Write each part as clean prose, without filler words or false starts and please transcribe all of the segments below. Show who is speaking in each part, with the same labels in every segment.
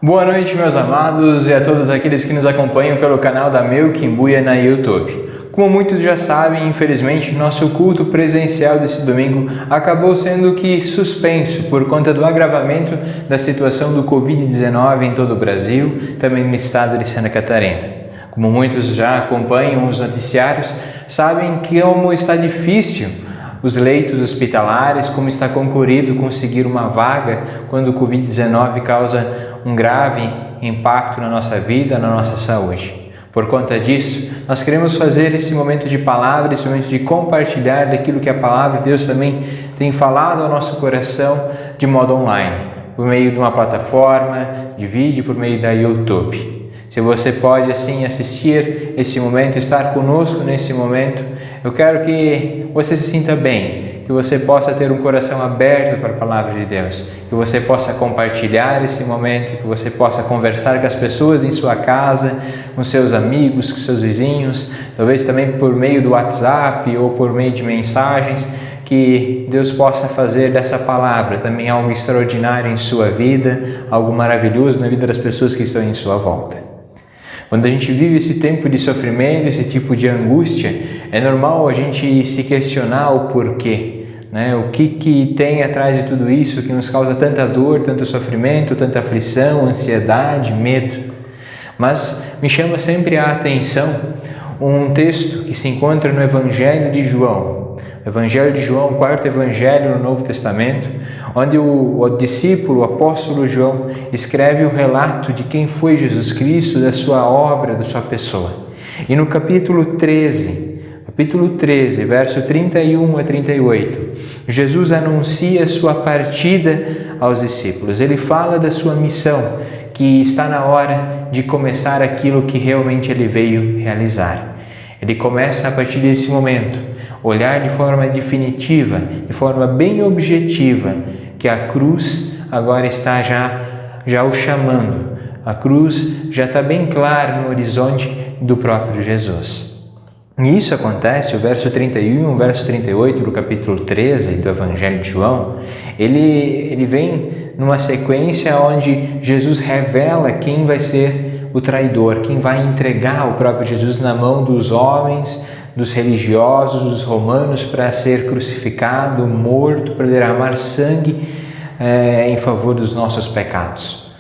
Speaker 1: Boa noite, meus amados, e a todos aqueles que nos acompanham pelo canal da Meu Kimbuia na YouTube. Como muitos já sabem, infelizmente, nosso culto presencial desse domingo acabou sendo suspenso por conta do agravamento da situação do Covid-19 em todo o Brasil, também no estado de Santa Catarina. Como muitos já acompanham os noticiários, sabem que como está difícil os leitos hospitalares, como está concorrido conseguir uma vaga quando o Covid-19 causa um grave impacto na nossa vida, na nossa saúde. Por conta disso, nós queremos fazer esse momento de palavra, esse momento de compartilhar daquilo que a palavra de Deus também tem falado ao nosso coração de modo online, por meio de uma plataforma de vídeo, por meio da YouTube. Se você pode assim assistir esse momento, estar conosco nesse momento, eu quero que você se sinta bem, que você possa ter um coração aberto para a palavra de Deus, que você possa compartilhar esse momento, que você possa conversar com as pessoas em sua casa, com seus amigos, com seus vizinhos, talvez também por meio do WhatsApp ou por meio de mensagens, que Deus possa fazer dessa palavra também algo extraordinário em sua vida, algo maravilhoso na vida das pessoas que estão em sua volta. Quando a gente vive esse tempo de sofrimento, esse tipo de angústia, é normal a gente se questionar o porquê, né? O que tem atrás de tudo isso que nos causa tanta dor, tanto sofrimento, tanta aflição, ansiedade, medo. Mas me chama sempre a atenção um texto que se encontra no Evangelho de João. O Evangelho de João, o quarto evangelho no Novo Testamento, onde o discípulo, o apóstolo João, escreve o relato de quem foi Jesus Cristo, da sua obra, da sua pessoa. E no capítulo 13, verso 31 a 38, Jesus anuncia sua partida aos discípulos. Ele fala da sua missão, que está na hora de começar aquilo que realmente ele veio realizar. Ele começa a partir desse momento, olhar de forma definitiva, de forma bem objetiva, que a cruz agora está já o chamando. A cruz já está bem clara no horizonte do próprio Jesus. E isso acontece, o verso 31, o verso 38 do capítulo 13 do Evangelho de João, ele vem numa sequência onde Jesus revela quem vai ser o traidor, quem vai entregar o próprio Jesus na mão dos homens, dos religiosos, dos romanos, para ser crucificado, morto, para derramar sangue em favor dos nossos pecados.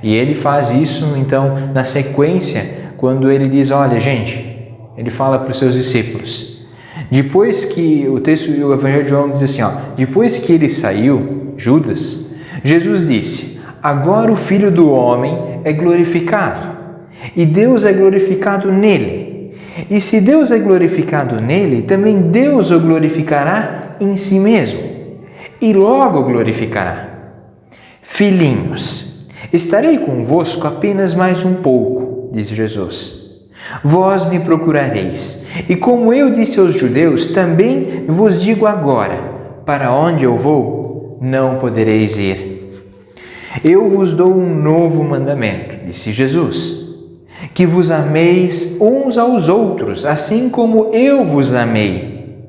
Speaker 1: E ele faz isso, então, na sequência, quando ele diz, olha, gente, ele fala para os seus discípulos, depois que, o Evangelho de João diz assim, depois que ele saiu, Judas, Jesus disse, agora o Filho do Homem é glorificado, e Deus é glorificado nele. E se Deus é glorificado nele, também Deus o glorificará em si mesmo, e logo o glorificará. Filhinhos, estarei convosco apenas mais um pouco, diz Jesus. Vós me procurareis, e como eu disse aos judeus, também vos digo agora, para onde eu vou, não podereis ir. Eu vos dou um novo mandamento, disse Jesus, que vos ameis uns aos outros, assim como eu vos amei,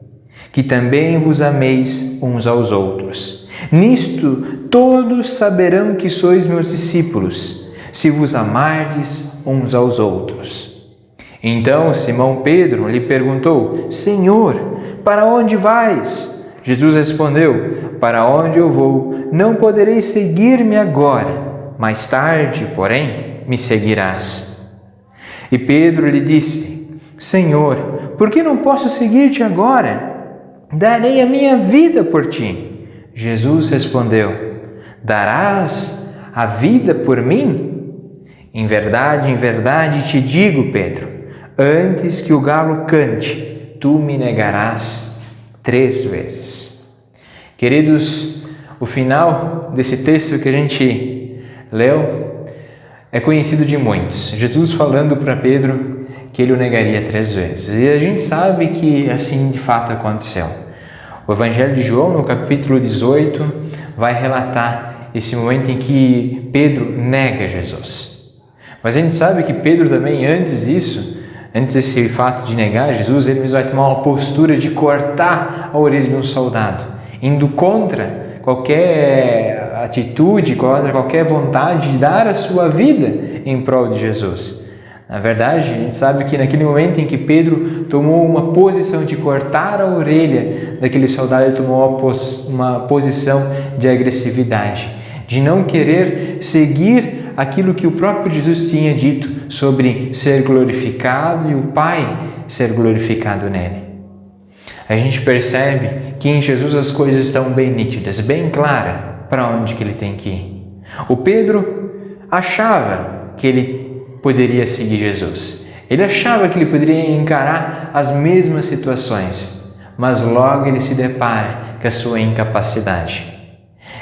Speaker 1: que também vos ameis uns aos outros. Nisto todos saberão que sois meus discípulos, se vos amardes uns aos outros. Então Simão Pedro lhe perguntou, Senhor, para onde vais? Jesus respondeu, para onde eu vou, não podereis seguir-me agora, mais tarde, porém, me seguirás. E Pedro lhe disse, Senhor, por que não posso seguir-te agora? Darei a minha vida por ti. Jesus respondeu, darás a vida por mim? Em verdade te digo, Pedro, antes que o galo cante, tu me negarás 3 vezes. Queridos, o final desse texto que a gente leu é conhecido de muitos. Jesus falando para Pedro que ele o negaria 3 vezes. E a gente sabe que assim de fato aconteceu. O Evangelho de João, no capítulo 18, vai relatar esse momento em que Pedro nega Jesus. Mas a gente sabe que Pedro também, antes desse fato de negar Jesus, ele mesmo vai tomar uma postura de cortar a orelha de um soldado, indo contra qualquer atitude, contra qualquer vontade de dar a sua vida em prol de Jesus. Na verdade, a gente sabe que naquele momento em que Pedro tomou uma posição de cortar a orelha daquele soldado, ele tomou uma posição de agressividade, de não querer seguir aquilo que o próprio Jesus tinha dito sobre ser glorificado e o Pai ser glorificado nele. A gente percebe que em Jesus as coisas estão bem nítidas, bem claras para onde que ele tem que ir. O Pedro achava que ele poderia seguir Jesus. Ele achava que ele poderia encarar as mesmas situações, mas logo ele se depara com a sua incapacidade.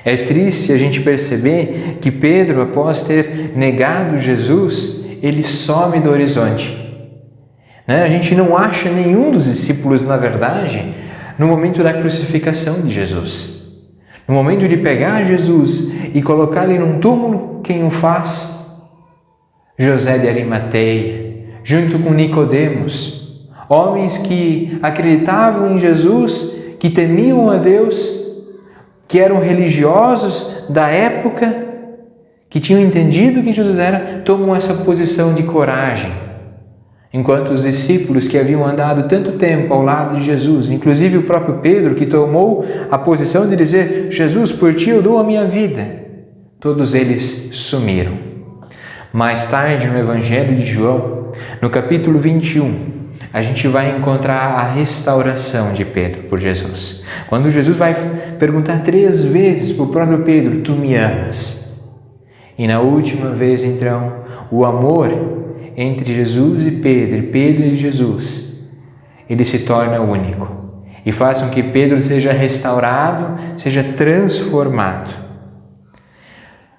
Speaker 1: É triste a gente perceber que Pedro, após ter negado Jesus, ele some do horizonte. A gente não acha nenhum dos discípulos, na verdade, no momento da crucificação de Jesus. No momento de pegar Jesus e colocar ele num túmulo, quem o faz? José de Arimateia, junto com Nicodemos, homens que acreditavam em Jesus, que temiam a Deus, que eram religiosos da época, que tinham entendido quem Jesus era, tomam essa posição de coragem. Enquanto os discípulos que haviam andado tanto tempo ao lado de Jesus, inclusive o próprio Pedro, que tomou a posição de dizer: Jesus, por ti eu dou a minha vida, todos eles sumiram. Mais tarde, no Evangelho de João, no capítulo 21, a gente vai encontrar a restauração de Pedro por Jesus. Quando Jesus vai perguntar 3 vezes para o próprio Pedro: tu me amas? E na última vez, então, o amor entre Jesus e Pedro e Jesus, ele se torna único e faz com que Pedro seja restaurado, seja transformado.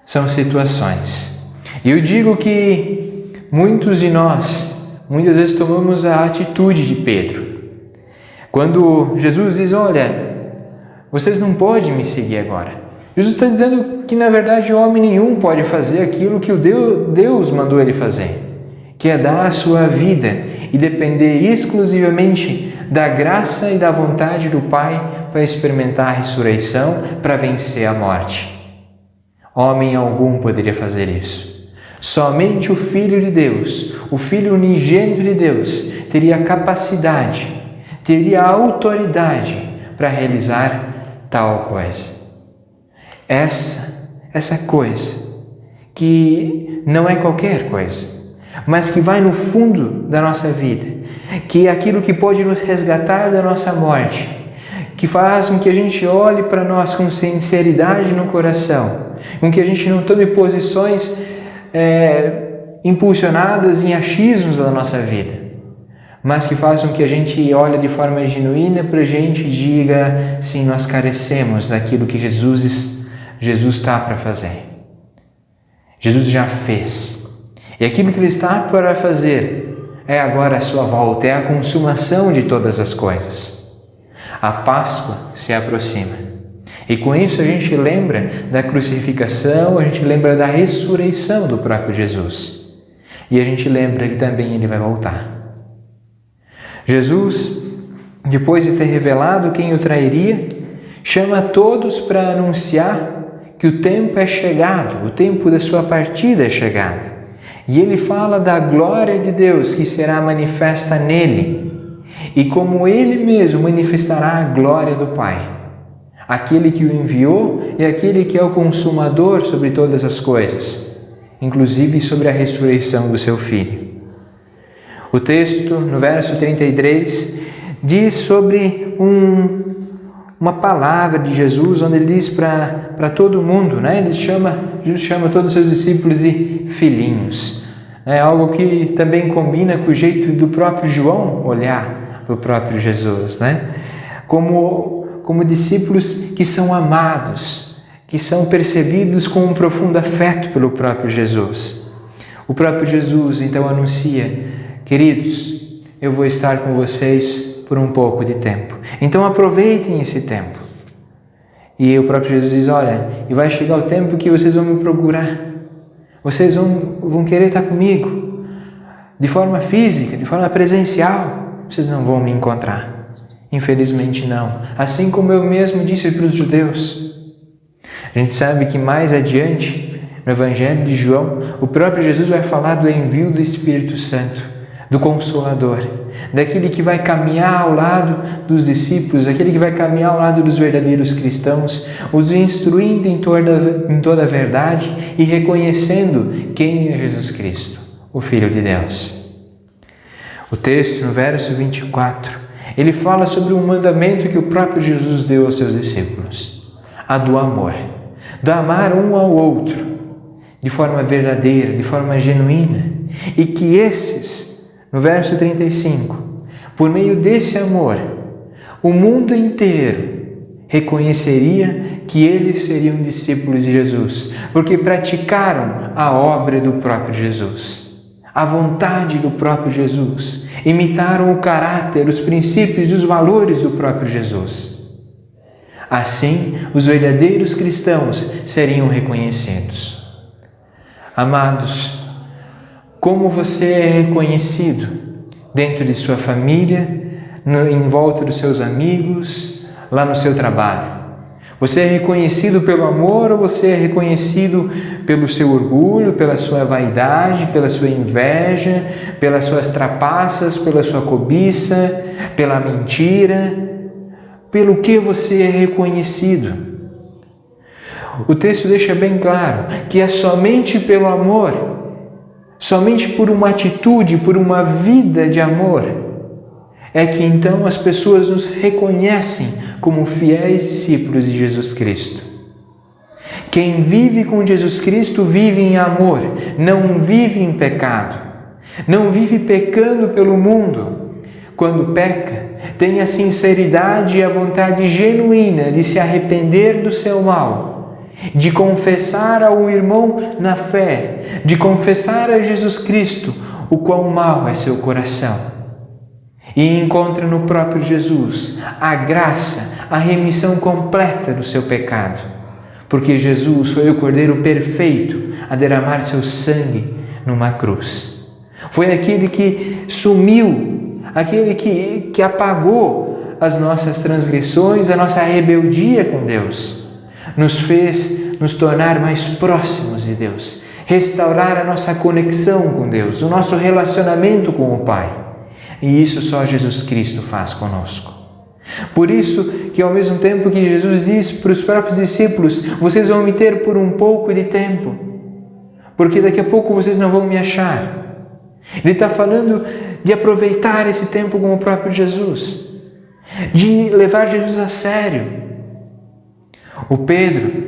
Speaker 1: São situações. E eu digo que muitos de nós, muitas vezes tomamos a atitude de Pedro. Quando Jesus diz: olha, vocês não podem me seguir agora. Jesus está dizendo que, na verdade, homem nenhum pode fazer aquilo que o Deus mandou ele fazer, que é dar a sua vida e depender exclusivamente da graça e da vontade do Pai para experimentar a ressurreição, para vencer a morte. Homem algum poderia fazer isso. Somente o Filho de Deus, o Filho unigênito de Deus, teria a capacidade, teria a autoridade para realizar tal coisa. Essa coisa que não é qualquer coisa, mas que vai no fundo da nossa vida, que é aquilo que pode nos resgatar da nossa morte, que faz com que a gente olhe para nós com sinceridade no coração, com que a gente não tome posições impulsionadas em achismos da nossa vida, mas que faz com que a gente olhe de forma genuína para a gente e diga: sim, nós carecemos daquilo que Jesus está para fazer. Jesus já fez. E aquilo que Ele está para fazer é agora a sua volta, é a consumação de todas as coisas. A Páscoa se aproxima. E com isso a gente lembra da crucificação, a gente lembra da ressurreição do próprio Jesus. E a gente lembra que também Ele vai voltar. Jesus, depois de ter revelado quem o trairia, chama todos para anunciar que o tempo é chegado, o tempo da sua partida é chegado. E ele fala da glória de Deus que será manifesta nele, e como ele mesmo manifestará a glória do Pai, aquele que o enviou e aquele que é o consumador sobre todas as coisas, inclusive sobre a ressurreição do seu Filho. O texto, no verso 33, diz sobre uma palavra de Jesus, onde ele diz para todo mundo, Jesus chama todos os seus discípulos de filhinhos. É algo que também combina com o jeito do próprio João olhar para o próprio Jesus, como discípulos que são amados, que são percebidos com um profundo afeto pelo próprio Jesus. O próprio Jesus então anuncia: queridos, eu vou estar com vocês por um pouco de tempo. Então aproveitem esse tempo. E o próprio Jesus diz: olha, e vai chegar o tempo que vocês vão me procurar. Vocês vão querer estar comigo. De forma física, de forma presencial, vocês não vão me encontrar. Infelizmente não. Assim como eu mesmo disse para os judeus. A gente sabe que mais adiante, no Evangelho de João, o próprio Jesus vai falar do envio do Espírito Santo, do Consolador, daquele que vai caminhar ao lado dos discípulos, aquele que vai caminhar ao lado dos verdadeiros cristãos, os instruindo em toda a verdade e reconhecendo quem é Jesus Cristo, o Filho de Deus. O texto, no verso 24, ele fala sobre um mandamento que o próprio Jesus deu aos seus discípulos, a do amor, do amar um ao outro, de forma verdadeira, de forma genuína, e que esses, no verso 35, por meio desse amor, o mundo inteiro reconheceria que eles seriam discípulos de Jesus, porque praticaram a obra do próprio Jesus, a vontade do próprio Jesus, imitaram o caráter, os princípios e os valores do próprio Jesus. Assim, os verdadeiros cristãos seriam reconhecidos. Amados, como você é reconhecido dentro de sua família, em volta dos seus amigos, lá no seu trabalho? Você é reconhecido pelo amor ou você é reconhecido pelo seu orgulho, pela sua vaidade, pela sua inveja, pelas suas trapaças, pela sua cobiça, pela mentira? Pelo que você é reconhecido? O texto deixa bem claro que é somente pelo amor, somente por uma atitude, por uma vida de amor, é que então as pessoas nos reconhecem como fiéis discípulos de Jesus Cristo. Quem vive com Jesus Cristo vive em amor, não vive em pecado, não vive pecando pelo mundo. Quando peca, tem a sinceridade e a vontade genuína de se arrepender do seu mal, de confessar ao irmão na fé, de confessar a Jesus Cristo o quão mau é seu coração. E encontra no próprio Jesus a graça, a remissão completa do seu pecado. Porque Jesus foi o Cordeiro perfeito a derramar seu sangue numa cruz. Foi aquele que sumiu, aquele que apagou as nossas transgressões, a nossa rebeldia com Deus. Nos fez nos tornar mais próximos de Deus, restaurar a nossa conexão com Deus, o nosso relacionamento com o Pai. E isso só Jesus Cristo faz conosco. Por isso que ao mesmo tempo que Jesus diz para os próprios discípulos, vocês vão me ter por um pouco de tempo, porque daqui a pouco vocês não vão me achar. Ele está falando de aproveitar esse tempo com o próprio Jesus, de levar Jesus a sério. O Pedro,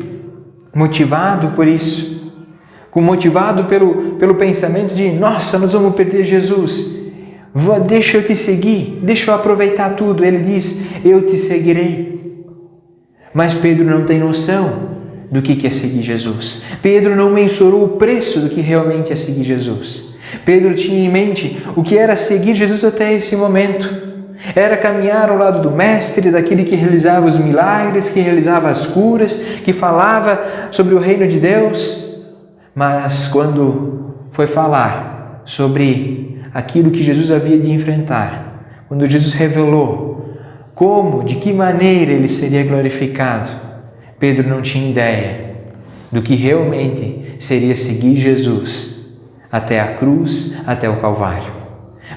Speaker 1: motivado por isso, motivado pelo pensamento de, nossa, nós vamos perder Jesus, deixa eu te seguir, deixa eu aproveitar tudo. Ele diz, eu te seguirei. Mas Pedro não tem noção do que é seguir Jesus. Pedro não mensurou o preço do que realmente é seguir Jesus. Pedro tinha em mente o que era seguir Jesus até esse momento. Era caminhar ao lado do Mestre, daquele que realizava os milagres, que realizava as curas, que falava sobre o reino de Deus. Mas quando foi falar sobre aquilo que Jesus havia de enfrentar, quando Jesus revelou como, de que maneira ele seria glorificado, Pedro não tinha ideia do que realmente seria seguir Jesus até a cruz, até o Calvário.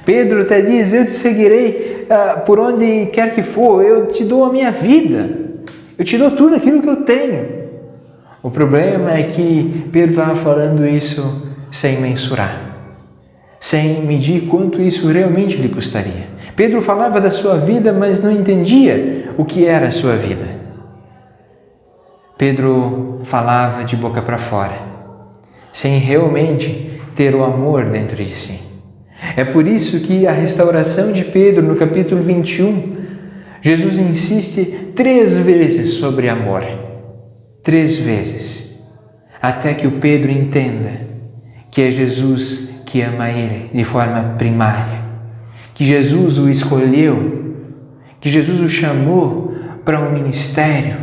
Speaker 1: Pedro até diz, eu te seguirei por onde quer que for, eu te dou a minha vida, eu te dou tudo aquilo que eu tenho. O problema é que Pedro estava falando isso sem mensurar, sem medir quanto isso realmente lhe custaria. Pedro falava da sua vida, mas não entendia o que era a sua vida. Pedro falava de boca para fora, sem realmente ter o amor dentro de si. É por isso que a restauração de Pedro, no capítulo 21, Jesus insiste 3 vezes sobre amor. 3 vezes. Até que o Pedro entenda que é Jesus que ama ele de forma primária. Que Jesus o escolheu, que Jesus o chamou para um ministério,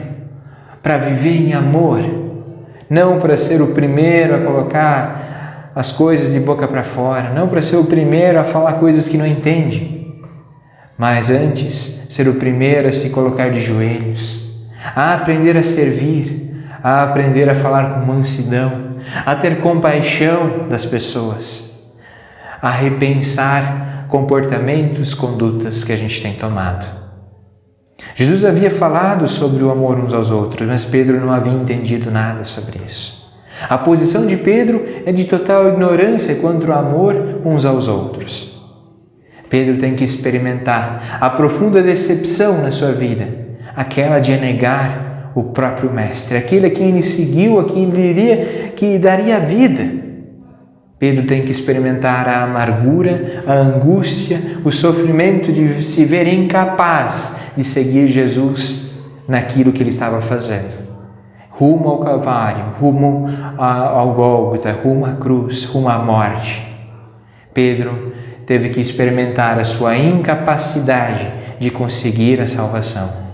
Speaker 1: para viver em amor, não para ser o primeiro a colocar as coisas de boca para fora, não para ser o primeiro a falar coisas que não entende, mas antes ser o primeiro a se colocar de joelhos, a aprender a servir, a aprender a falar com mansidão, a ter compaixão das pessoas, a repensar comportamentos, condutas que a gente tem tomado. Jesus havia falado sobre o amor uns aos outros, mas Pedro não havia entendido nada sobre isso. A posição de Pedro é de total ignorância quanto ao amor uns aos outros. Pedro tem que experimentar a profunda decepção na sua vida, aquela de negar o próprio Mestre, aquele a quem ele seguiu, a quem ele diria que daria a vida. Pedro tem que experimentar a amargura, a angústia, o sofrimento de se ver incapaz de seguir Jesus naquilo que ele estava fazendo. Rumo ao Calvário, rumo ao Gólgota, rumo à cruz, rumo à morte. Pedro teve que experimentar a sua incapacidade de conseguir a salvação.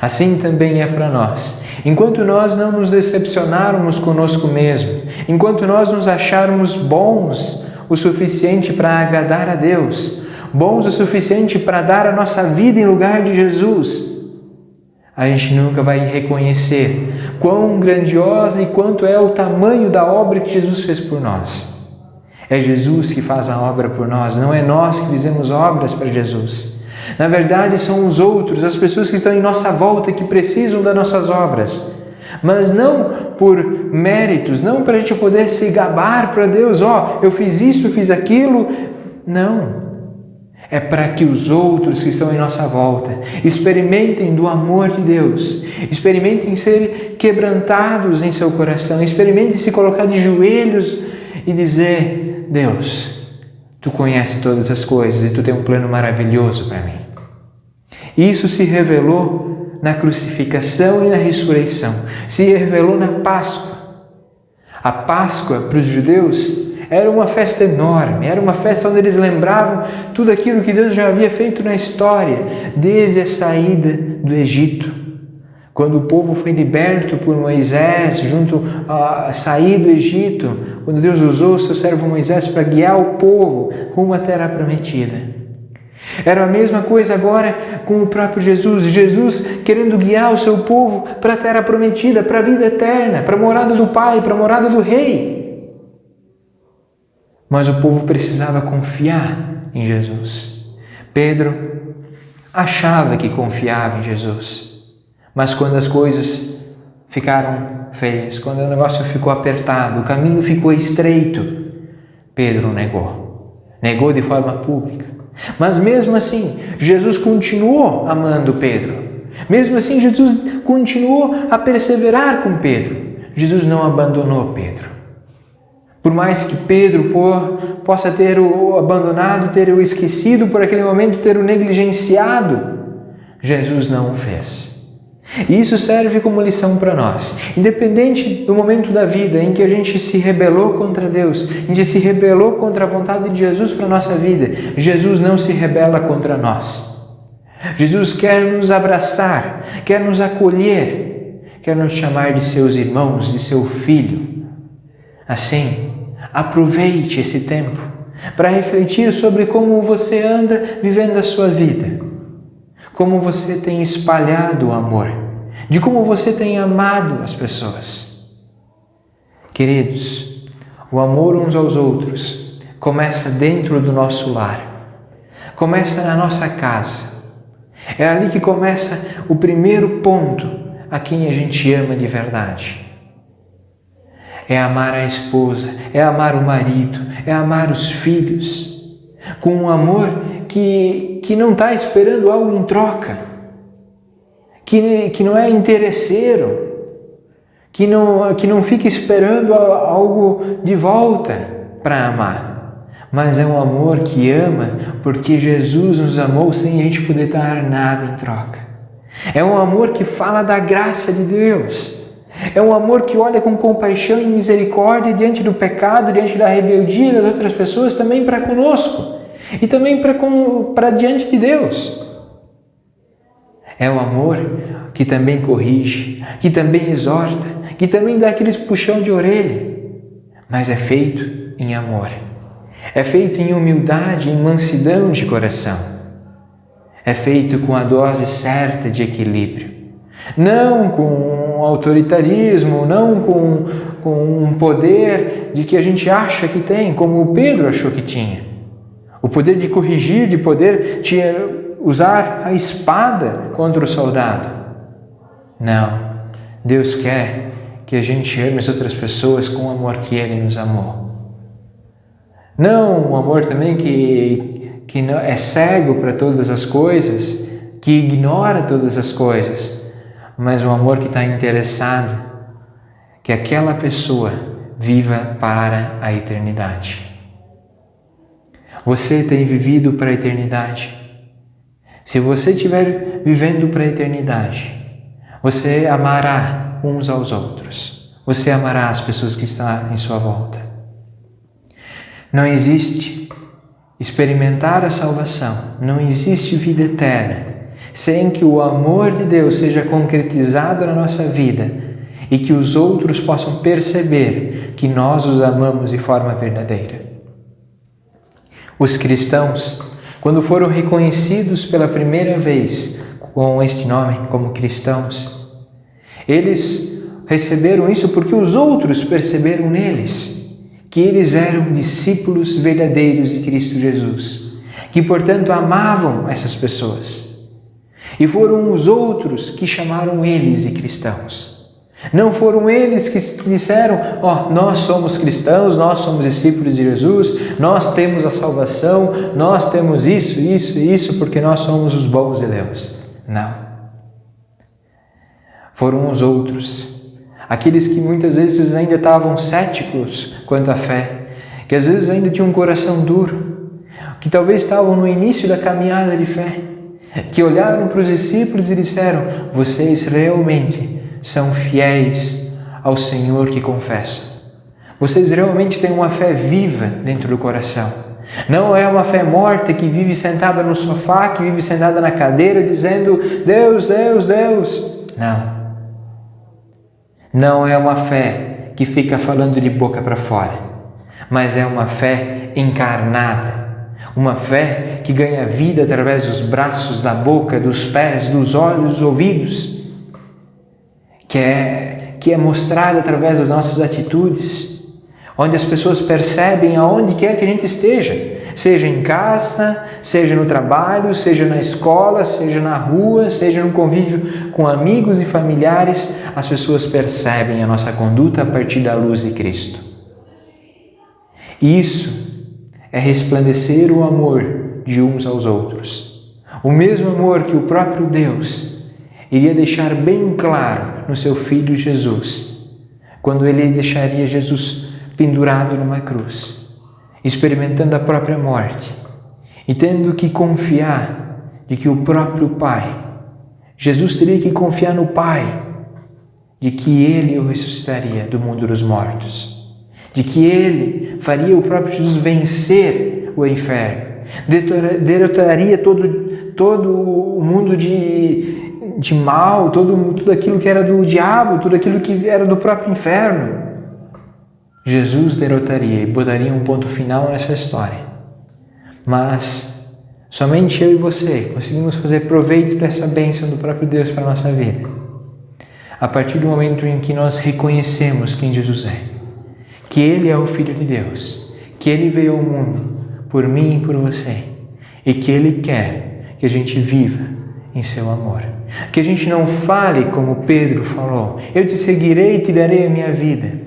Speaker 1: Assim também é para nós. Enquanto nós não nos decepcionarmos conosco mesmo, enquanto nós nos acharmos bons o suficiente para agradar a Deus, bons o suficiente para dar a nossa vida em lugar de Jesus, a gente nunca vai reconhecer quão grandiosa e quanto é o tamanho da obra que Jesus fez por nós. É Jesus que faz a obra por nós, não é nós que fizemos obras para Jesus. Na verdade, são os outros, as pessoas que estão em nossa volta, que precisam das nossas obras. Mas não por méritos, não para a gente poder se gabar para Deus, eu fiz isso, eu fiz aquilo. Não. É para que os outros que estão em nossa volta experimentem do amor de Deus, experimentem ser quebrantados em seu coração, experimentem se colocar de joelhos e dizer: Deus, Tu conheces todas as coisas e Tu tem um plano maravilhoso para mim. Isso se revelou na crucificação e na ressurreição, se revelou na Páscoa. A Páscoa para os judeus era uma festa enorme, era uma festa onde eles lembravam tudo aquilo que Deus já havia feito na história, desde a saída do Egito. Quando o povo foi liberto por Moisés, junto a sair do Egito, quando Deus usou o seu servo Moisés para guiar o povo rumo à terra prometida. Era a mesma coisa agora com o próprio Jesus. Jesus querendo guiar o seu povo para a terra prometida, para a vida eterna, para a morada do Pai, para a morada do Rei. Mas o povo precisava confiar em Jesus. Pedro achava que confiava em Jesus. Mas quando as coisas ficaram feias, quando o negócio ficou apertado, o caminho ficou estreito, Pedro negou. Negou de forma pública. Mas mesmo assim, Jesus continuou amando Pedro. Mesmo assim, Jesus continuou a perseverar com Pedro. Jesus não abandonou Pedro. Por mais que Pedro possa ter o abandonado, ter o esquecido por aquele momento, ter o negligenciado, Jesus não o fez. E isso serve como lição para nós. Independente do momento da vida em que a gente se rebelou contra Deus, em que se rebelou contra a vontade de Jesus para a nossa vida, Jesus não se rebela contra nós. Jesus quer nos abraçar, quer nos acolher, quer nos chamar de seus irmãos, de seu filho. Assim, aproveite esse tempo para refletir sobre como você anda vivendo a sua vida. Como você tem espalhado o amor, de como você tem amado as pessoas. Queridos, o amor uns aos outros começa dentro do nosso lar, começa na nossa casa. É ali que começa o primeiro ponto a quem a gente ama de verdade. É amar a esposa, é amar o marido, é amar os filhos, com um amor que não está esperando algo em troca, que não é interesseiro, que não fica esperando algo de volta para amar, mas é um amor que ama porque Jesus nos amou sem a gente poder dar nada em troca. É um amor que fala da graça de Deus. É um amor que olha com compaixão e misericórdia diante do pecado, diante da rebeldia das outras pessoas, também para conosco. E também para diante de Deus. É o amor que também corrige, que também exorta, que também dá aqueles puxão de orelha. Mas é feito em amor. É feito em humildade, em mansidão de coração. É feito com a dose certa de equilíbrio. Não com com autoritarismo, não com um poder de que a gente acha que tem, como o Pedro achou que tinha. O poder de corrigir, de poder usar a espada contra o soldado. Não. Deus quer que a gente ame as outras pessoas com o amor que Ele nos amou. Não um amor também que não, é cego para todas as coisas, que ignora todas as coisas, mas um amor que está interessado que aquela pessoa viva para a eternidade. Você tem vivido para a eternidade? Se você estiver vivendo para a eternidade, você amará uns aos outros. Você amará as pessoas que estão em sua volta. Não existe experimentar a salvação, não existe vida eterna, sem que o amor de Deus seja concretizado na nossa vida e que os outros possam perceber que nós os amamos de forma verdadeira. Os cristãos, quando foram reconhecidos pela primeira vez com este nome como cristãos, eles receberam isso porque os outros perceberam neles que eles eram discípulos verdadeiros de Cristo Jesus, que portanto amavam essas pessoas. E foram os outros que chamaram eles de cristãos. Não foram eles que disseram, nós somos cristãos, nós somos discípulos de Jesus, nós temos a salvação, nós temos isso, isso e isso, porque nós somos os bons de Deus. Não. Foram os outros, aqueles que muitas vezes ainda estavam céticos quanto à fé, que às vezes ainda tinham um coração duro, que talvez estavam no início da caminhada de fé, que olharam para os discípulos e disseram, vocês realmente são fiéis ao Senhor que confessam. Vocês realmente têm uma fé viva dentro do coração. Não é uma fé morta que vive sentada no sofá, que vive sentada na cadeira dizendo Deus, Deus, Deus. Não. Não é uma fé que fica falando de boca para fora, mas é uma fé encarnada. Uma fé que ganha vida através dos braços, da boca, dos pés, dos olhos, dos ouvidos. Que é mostrada através das nossas atitudes, onde as pessoas percebem aonde quer que a gente esteja, seja em casa, seja no trabalho, seja na escola, seja na rua, seja no convívio com amigos e familiares, as pessoas percebem a nossa conduta a partir da luz de Cristo. Isso é resplandecer o amor de uns aos outros. O mesmo amor que o próprio Deus iria deixar bem claro no seu Filho Jesus, quando Ele deixaria Jesus pendurado numa cruz, experimentando a própria morte e tendo que confiar de que o próprio Pai, Jesus teria que confiar no Pai, de que Ele o ressuscitaria do mundo dos mortos, de que Ele faria o próprio Jesus vencer o inferno, derrotaria todo o mundo de mal, tudo aquilo que era do diabo, tudo aquilo que era do próprio inferno. Jesus derrotaria e botaria um ponto final nessa história. Mas somente eu e você conseguimos fazer proveito dessa bênção do próprio Deus para a nossa vida, a partir do momento em que nós reconhecemos quem Jesus é, que Ele é o Filho de Deus, que Ele veio ao mundo por mim e por você, e que Ele quer que a gente viva em seu amor. Que a gente não fale como Pedro falou, eu te seguirei e te darei a minha vida,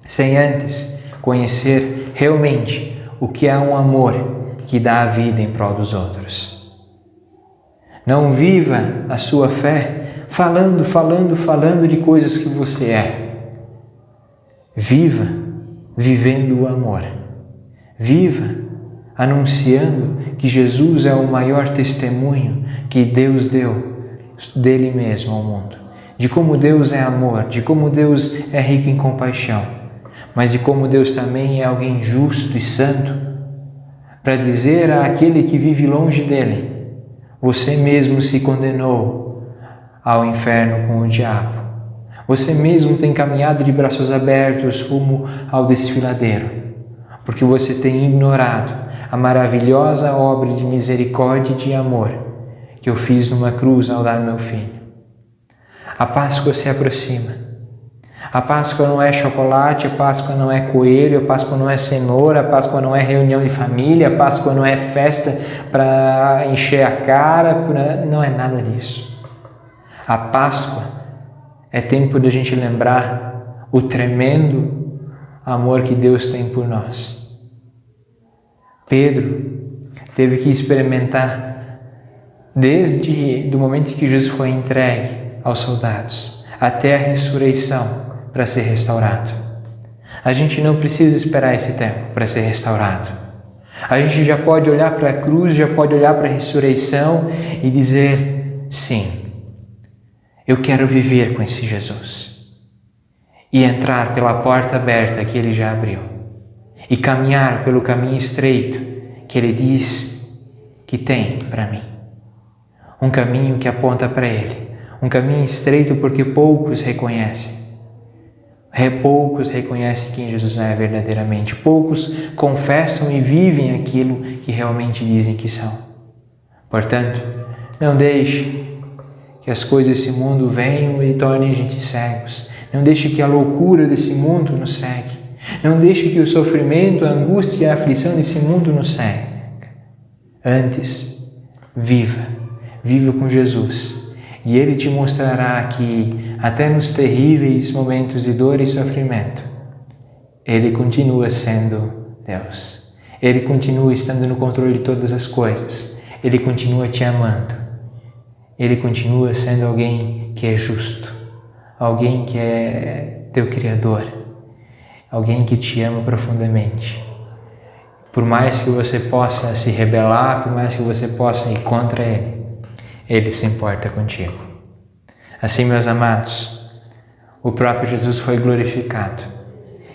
Speaker 1: sem antes conhecer realmente o que é um amor que dá a vida em prol dos outros. Não viva a sua fé falando de coisas que você é. Viva vivendo o amor. Viva anunciando que Jesus é o maior testemunho que Deus deu dele mesmo ao mundo. De como Deus é amor, de como Deus é rico em compaixão, mas de como Deus também é alguém justo e santo, para dizer àquele que vive longe dele, você mesmo se condenou ao inferno com o diabo. Você mesmo tem caminhado de braços abertos rumo ao desfiladeiro, porque você tem ignorado a maravilhosa obra de misericórdia e de amor que eu fiz numa cruz ao dar meu Filho. A Páscoa se aproxima. A Páscoa não é chocolate, a Páscoa não é coelho, a Páscoa não é cenoura, a Páscoa não é reunião de família, a Páscoa não é festa para encher a cara, não é nada disso. A Páscoa é tempo de a gente lembrar o tremendo amor que Deus tem por nós. Pedro teve que experimentar desde o momento que Jesus foi entregue aos soldados até a ressurreição para ser restaurado. A gente não precisa esperar esse tempo para ser restaurado. A gente já pode olhar para a cruz, já pode olhar para a ressurreição e dizer, sim, eu quero viver com esse Jesus. E entrar pela porta aberta que Ele já abriu. E caminhar pelo caminho estreito que Ele diz que tem para mim. Um caminho que aponta para Ele. Um caminho estreito porque poucos reconhecem. Poucos reconhecem quem Jesus é verdadeiramente. Poucos confessam e vivem aquilo que realmente dizem que são. Portanto, não deixe que as coisas desse mundo venham e tornem a gente cegos. Não deixe que a loucura desse mundo nos cegue. Não deixe que o sofrimento, a angústia e a aflição desse mundo nos cegue. Antes, viva. Viva com Jesus. E Ele te mostrará que, até nos terríveis momentos de dor e sofrimento, Ele continua sendo Deus. Ele continua estando no controle de todas as coisas. Ele continua te amando. Ele continua sendo alguém que é justo. Alguém que é teu Criador. Alguém que te ama profundamente. Por mais que você possa se rebelar, por mais que você possa ir contra Ele se importa contigo. Assim, meus amados, o próprio Jesus foi glorificado.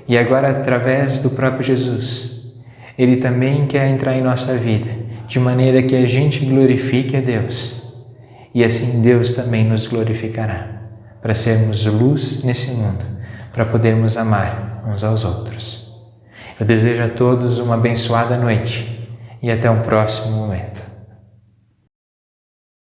Speaker 1: E agora, através do próprio Jesus, Ele também quer entrar em nossa vida, de maneira que a gente glorifique a Deus. E assim Deus também nos glorificará, para sermos luz nesse mundo, para podermos amar uns aos outros. Eu desejo a todos uma abençoada noite e até um próximo momento.